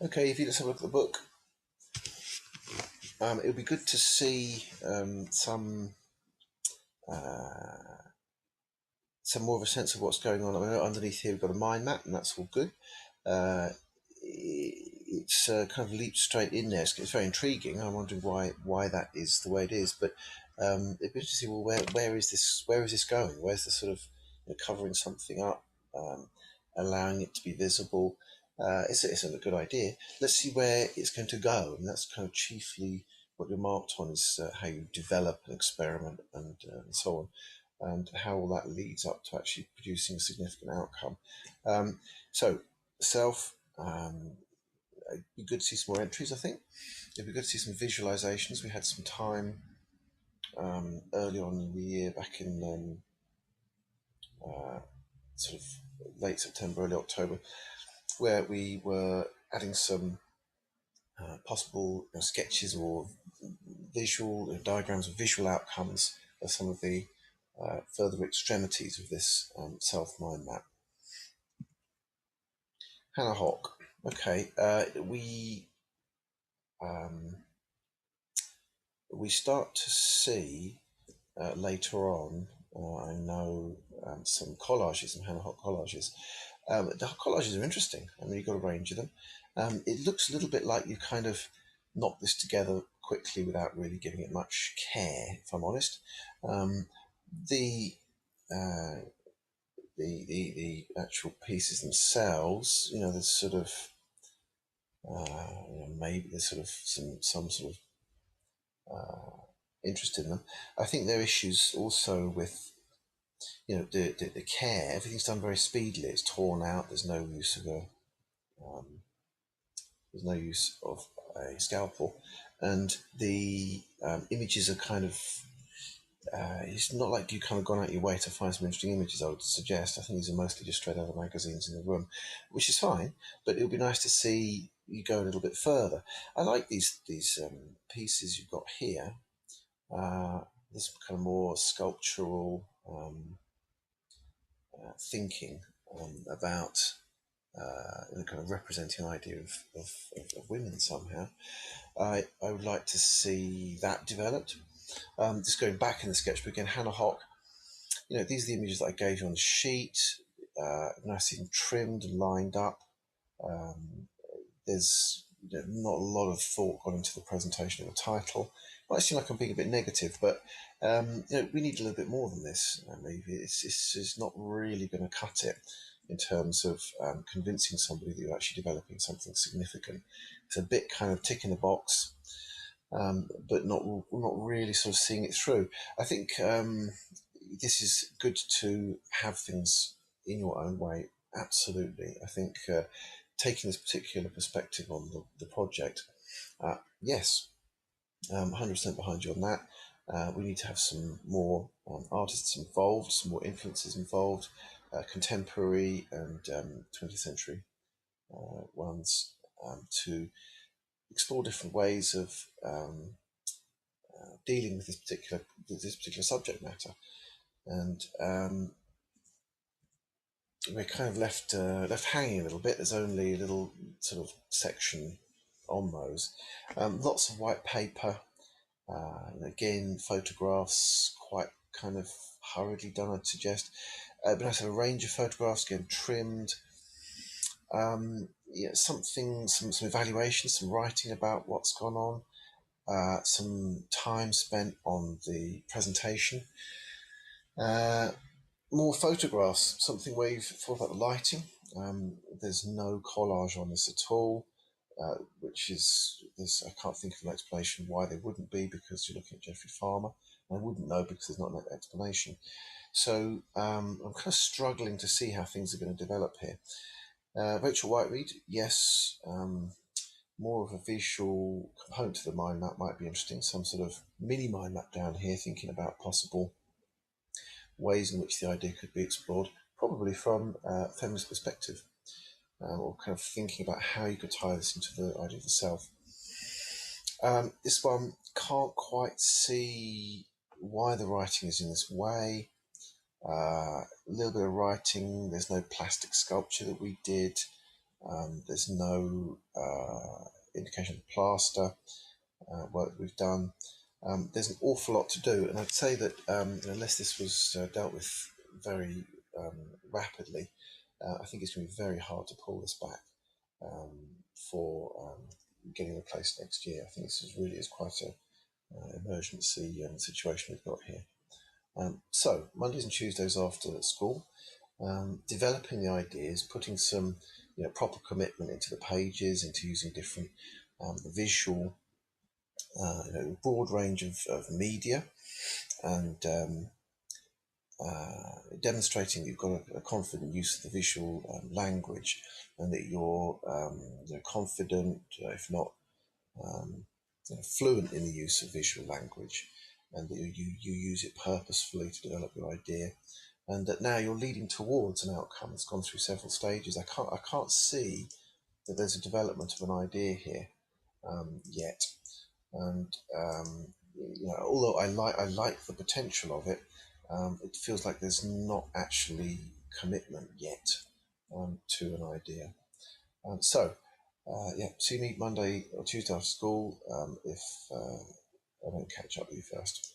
Okay, if you let's have a look at the book. It would be good to see uh, some more of a sense of what's going on. I mean, underneath here we've got a mind map, and that's all good. Uh, it's kind of leaped straight in there. It's very intriguing. I'm wondering why that is the way it is. But it'd be interesting to see, well, where is this going? Where's the sort of covering something up, allowing it to be visible? It's a good idea. Let's see where it's going to go, and that's kind of chiefly what you're marked on is how you develop and experiment and so on, and how all that leads up to actually producing a significant outcome. So self. It'd be good to see some more entries, I think. It'd be good to see some visualizations. We had some time early on in the year, back in sort of late September, early October, where we were adding some possible sketches or visual diagrams of visual outcomes of some of the further extremities of this self mind map. Hannah Hawk. Okay, we start to see later on. I know some collages, some Hannah Hawk collages. The collages are interesting. I mean, you've got a range of them. It looks a little bit like you kind of knocked this together quickly without really giving it much care, if I'm honest. Um, the uh, the actual pieces themselves, there's sort of maybe there's sort of some sort of interest in them. I think there are issues also with the care. Everything's done very speedily. It's torn out. There's no use of a scalpel, and the images are kind of. It's not like you've kind of gone out your way to find some interesting images. I would suggest. I think these are mostly just straight out of magazines in the room, which is fine. But it would be nice to see you go a little bit further. I like these pieces you've got here. This kind of more sculptural thinking about kind of representing an idea of women somehow. I would like to see that developed. Just going back in the sketchbook again, Hannah Hock. These are the images that I gave you on the sheet. Nicely trimmed and lined up. There's not a lot of thought gone into the presentation of the title. It might seem like I'm being a bit negative, but we need a little bit more than this. Maybe it's not really going to cut it in terms of convincing somebody that you're actually developing something significant. It's a bit kind of tick in the box, but not really sort of seeing it through. I think this is good to have things in your own way. Absolutely, I think taking this particular perspective on the project, yes, 100% behind you on that. We need to have some more artists involved, some more influences involved, contemporary and 20th century ones, to explore different ways of dealing with this particular subject matter. And we're kind of left hanging a little bit. There's only a little sort of section on those. Lots of white paper. And again, photographs quite kind of hurriedly done, I'd suggest. But I have a range of photographs, again trimmed. Some evaluation, some writing about what's gone on, some time spent on the presentation. More photographs, something where you've thought about the lighting. There's no collage on this at all, which is I can't think of an explanation why there wouldn't be, because you're looking at Jeffrey Farmer. And I wouldn't know because there's not an explanation. So I'm kind of struggling to see how things are going to develop here. Rachel Whiteread, yes, more of a visual component to the mind map might be interesting. Some sort of mini mind map down here, thinking about possible ways in which the idea could be explored, probably from a feminist perspective, or kind of thinking about how you could tie this into the idea of the self. This one can't quite see why the writing is in this way. A little bit of writing. There's no plastic sculpture that we did. There's no indication of plaster work we've done. There's an awful lot to do, and I'd say that unless this was dealt with very rapidly, I think it's going to be very hard to pull this back um, for getting the place next year. I think this really is quite a emergency situation we've got here. So Mondays and Tuesdays after school, developing the ideas, putting some proper commitment into the pages, into using different visual, broad range of media, and demonstrating that you've got a confident use of the visual language, and that you're confident, if not fluent in the use of visual language, and that you use it purposefully to develop your idea, and that now you're leading towards an outcome that's gone through several stages. I can't see that there's a development of an idea here yet, and although I like the potential of it, it feels like there's not actually commitment yet to an idea. Yeah, see me Monday or Tuesday after school if I don't catch up with you first.